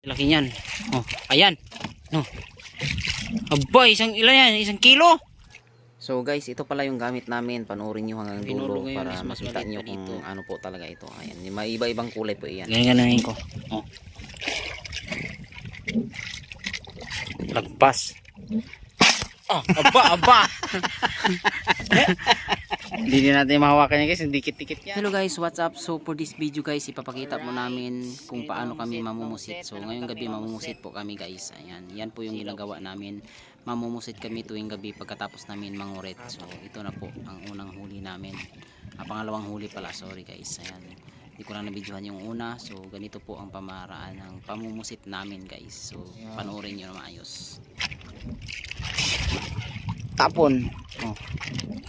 Laki niyan. Oh, ayan. No. Aba, ilan yan? 1 kilo. So guys, ito pala yung gamit namin. Panoorin nyo hanggang dulo para makita nyo kung ano po talaga ito. Ayan, may iba-ibang kulay po iyan. Ganyan ko. Oh. Lagpas. Oh, aba. Hindi din natin mahawakan yan guys, dikit-dikit yan. Hello guys, what's up? So for this video guys, ipapakita po namin kung paano kami mamumusit. So ngayong gabi mamumusit po kami guys. Ayan, yan po yung ginagawa namin. Mamumusit kami tuwing gabi pagkatapos namin mangurit. So ito na po ang unang huli namin. Pangalawang huli pala, sorry guys. Ayan, hindi ko lang nabidyohan yung una. So ganito po ang pamaraan ng pamumusit namin guys. So panoorin nyo na maayos. Tapon. Oh.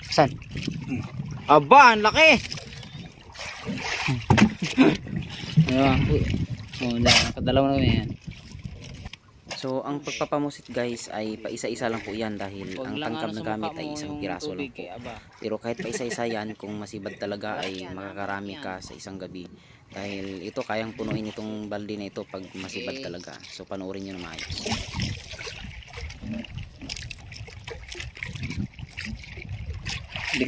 Saan? Aba, ang laki. Ayan. Oh, nakadalawa na yan. So, ang pagpapamusit guys ay paisa-isa lang po yan dahil ang tangkab na gamit ay isang piraso lang po. Pero kahit paisa-isa yan, kung masibad talaga ay makakarami ka sa isang gabi. Dahil ito kayang punuin itong balde na ito pag masibad talaga. So, panoorin nyo na maayos. Hindi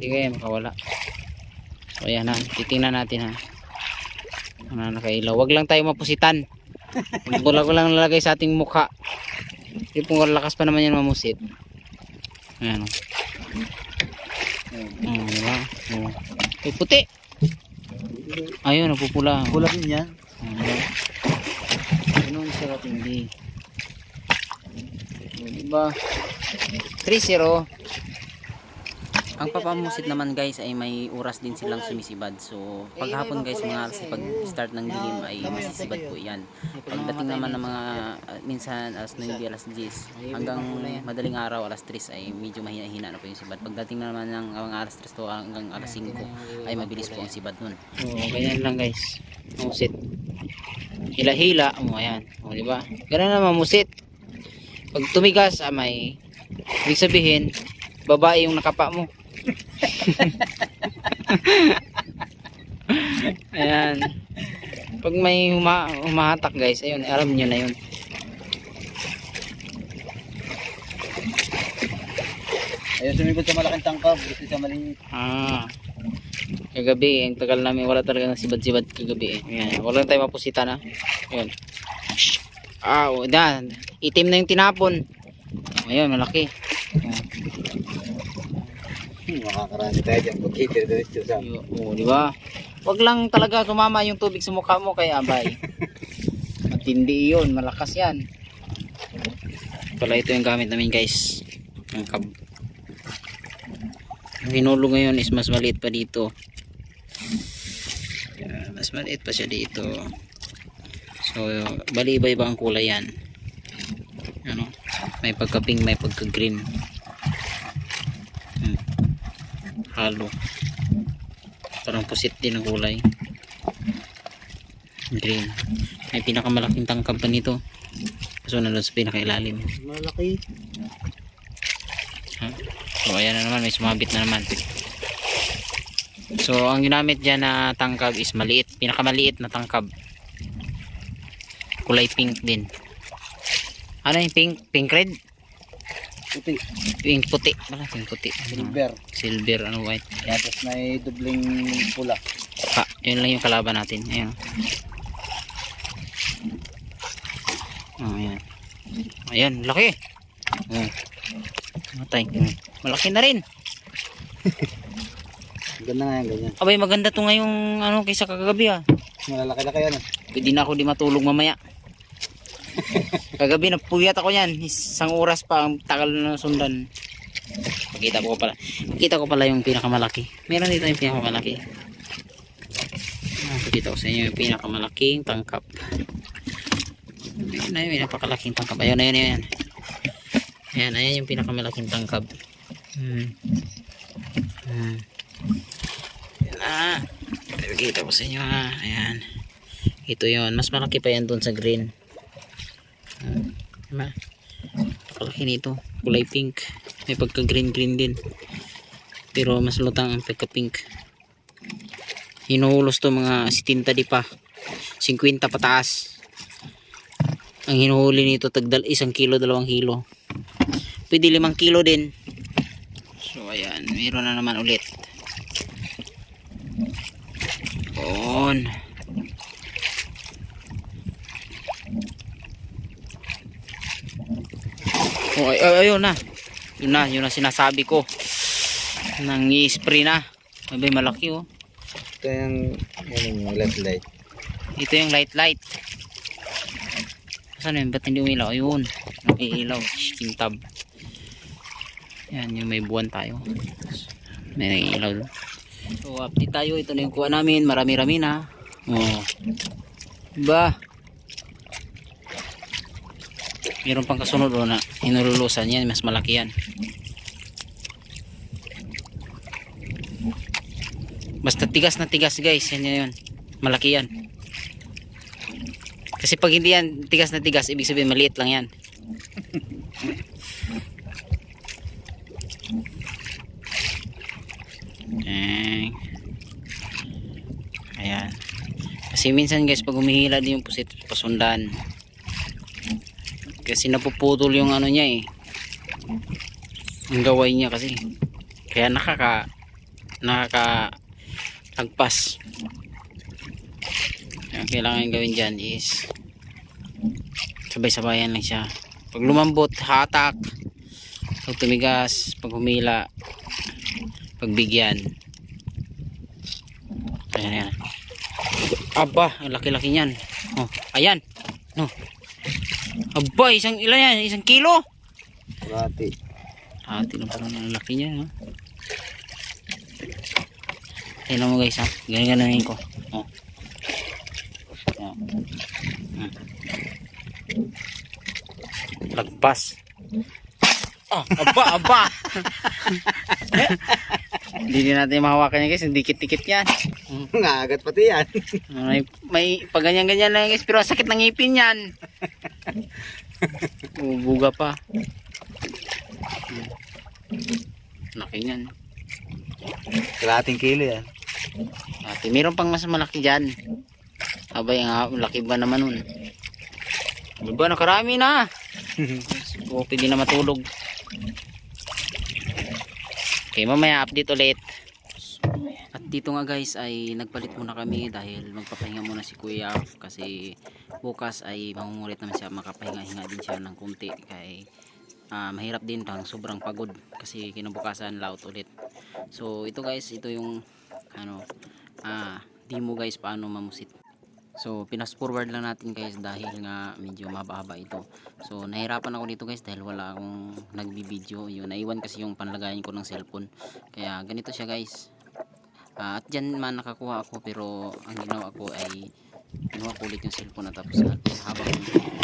kaya makawala. So ayan ha, titingnan natin ha. Ano nakailaw. Wag lang tayo mapusitan. Wala ko lang lalagay sa ating mukha. Hindi pong lakas pa naman yan mamusit. Ayan o. Diba? Ay puti. Ayun, napupula. Pula din yan. Ganun siya katindi. Diba? 3-0. Ang papamusit naman guys ay may oras din silang sumisibad. So paghapon guys, mga pag start ng dilim ay masisibad po yan. Pagdating naman ng mga minsan alas 9, alas 10 hanggang madaling araw alas 3 ay medyo mahina-hina na po yung sibad. Pagdating naman ng mga alas 3 to hanggang alas 5 ay mabilis po ang sibad nun. So ganyan lang guys. Mamusit. Hila-hila. Ayan. O diba? Ganun na mamusit. Pag tumigas may ibig sabihin babae yung nakapa mo. Ayan. Pag may humahatak guys, ayun, alam nyo na yun. Ayun, sumibot sa malaking tangkab, gusto sa maliit. Kagabi, ang tagal namin, wala talaga sibad-sibad kagabi. Ayan, wala tayo mapusitan ha. Ayun. Dan, itim na yung tinapon. Ayun, malaki. Makakarami tayo dyan pag hitir-diretso sa. Oo, di ba? Wag lang talaga sumama yung tubig sa mukha mo kay abay. Matindi yun, malakas yan. Pala ito yung gamit namin guys. Ang kab. Ang hinulo ngayon is mas maliit pa dito. Mas maliit pa siya dito. So, bali iba-iba ang kulay yan. Ano? May pagka-pink, may pagka-green. Halo. Parang pusit din ang kulay. Green. May pinakamalaking tangkab pa nito. Kaso nandun sa pinakailalim. Malaki. So ayan na naman, may sumabit na naman. So ang ginamit dyan na tangkab is maliit. Pinakamaliit na tangkab. Kulay pink din. Ano yung pink? Pink red? Puti. Pink puti. Wala, pink puti. Silver. Silver, ano white. Yan, tapos may dubling pula. Yun lang yung kalaban natin. Ayan. Ayan. Ayan, laki. Matay. Malaki na rin. Ganda nga yan, ganyan. Abay, maganda to ngayong ano kaysa kagabi ha. Malalaki-laki yan. Pwede na ako di matulog mamaya. Kagabi napuyat ako yan. 1 oras pa ang tagal na sundan. Pakita ko pala yung pinakamalaki. Meron dito yung pinakamalaki. Pakita ko sa inyo yung pinakamalaking tangkap. Ayun na yung napakalaking tangkap. Ayun. Ayan yung pinakamalaking tangkap. Ayan na. Pakita ko sa inyo ha. Ayan. Ito yun. Mas malaki pa yan dun sa green. Napakalaki nito. Kulay pink. May pagka green din. Pero mas lutang ang pagka pink. Hinuhulos to mga 70 di pa. 50 pataas. Ang hinuhuli nito tagdal 1 kilo, 2 kilo. Pwede 5 kilo din. So ayan, meron na naman ulit. On. Oh, ayun na. Yun na sinasabi ko. Nang i-spray na. May malaki oh. Ito yung light. Ito yung light. Saan yun? Ba't hindi umilaw? Ayun. Nakiilaw. Kintab. Yan yung may buwan tayo. May nakiilaw doon. So update tayo. Ito na yung kuha namin. Marami-rami na. Oh. Diba? Meron pang kasunod doon na hinululusan yan. Mas malaki yan. Basta tigas na tigas guys. Yan yun. Malaki yan. Kasi pag hindi yan tigas na tigas, ibig sabihin maliit lang yan. Ayan. Kasi minsan guys pag humihila din yung pusit pasundan. Kasi napuputol yung ano niya eh. Ang gaway niya kasi. Kaya nakaka-lagpas. Ang kailangan gawin dyan is sabay-sabayan lang siya. Pag lumambot, hatak. Pag tumigas, pag humila, pagbigyan. Ayan. Aba, ang laki-laki niyan. Oh, ayan. No. Aba, ilan yan? 1 kilo? Rati. Hati lang parang ang laki niya. No? Tingnan mo guys ha. Ganyan ko. Oh. Lagpas. Oh, aba. Hindi din natin mahawakan yan guys, dikit-dikit yan. Ngagat pati yan. May pag ganyan-ganyan lang guys, pero sakit ng ngipin yan. Buga pa. Laki yan. Kalating kilo yan. Ate, meron pang mas malaki dyan. Abay, ang laki ba naman nun? Diba, nakarami na. So, pwede na matulog. Okay, mamaya update ulit. At dito nga guys ay nagpalit muna kami dahil magpapahinga muna si Kuya kasi bukas ay mangungulit naman siya, makapahinga-hinga din siya ng kunti kaya mahirap din pang sobrang pagod kasi kinabukasan laut ulit. So ito guys, ito yung demo guys paano mamusit. So pinas forward lang natin guys dahil nga medyo mahaba ito. So nahirapan ako dito guys dahil wala akong nagbibideo. Yun, naiwan kasi yung panlagayan ko ng cellphone. Kaya ganito siya guys. At dyan man nakakuha ako pero ang ginawa ko ay kinuha ko ulit yung cellphone na tapos habang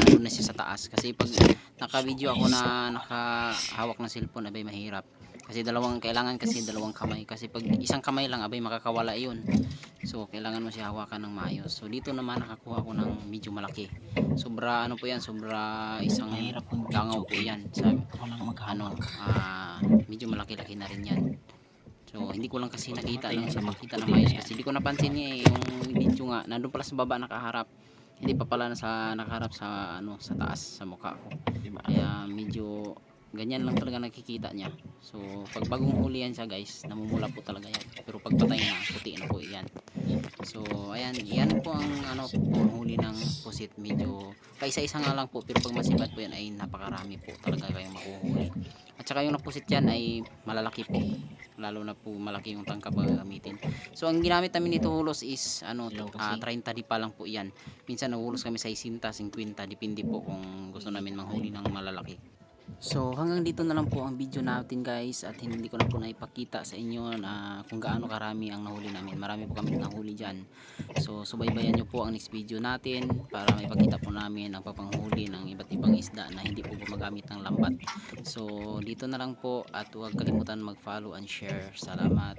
nandun na siya sa taas. Kasi pag naka-video ako na nakahawak ng cellphone abay mahirap. Kasi kailangan kasi dalawang kamay. Kasi pag isang kamay lang abay makakawala yun. So kailangan mo siya hawakan ng maayos. So dito naman nakakuha ko ng medyo malaki. Sobra po yan, sobra isang langaw po yan. Medyo malaki-laki na rin yan. So hindi ko lang kasi nakita makita na maayos kasi hindi ko napansin niya yung video nga. Nandun pala sa baba nakaharap. Hindi pa pala nakaharap sa sa taas sa mukha ko. Kaya medyo ganyan lang talaga nakikita niya. So pag bagong huli yan siya guys, namumula po talaga yan. Pero pag patay na, puti na po yan. So ayan, yan po ang huli ng pusit. Medyo kaisa-isa nga lang po, pero pag masibad po yan ay napakarami po talaga kayong makuhuli. At saka yung napusit yan ay malalaki po, lalo na po malaki yung tangkap gagamitin. So ang ginamit namin nito hulos is 30 di pa lang po yan. Minsan nahulos kami sa 50, 50, depende po kung gusto namin manghuli ng malalaki. So hanggang dito na lang po ang video natin guys, at hindi ko na po naipakita sa inyo na kung gaano karami ang nahuli namin. Marami po kami nahuli dyan. So subaybayan nyo po ang next video natin para maipakita po namin ang papanghuli ng iba't ibang isda na hindi po gumagamit ng lambat. So dito na lang po, at huwag kalimutan mag follow and share. Salamat.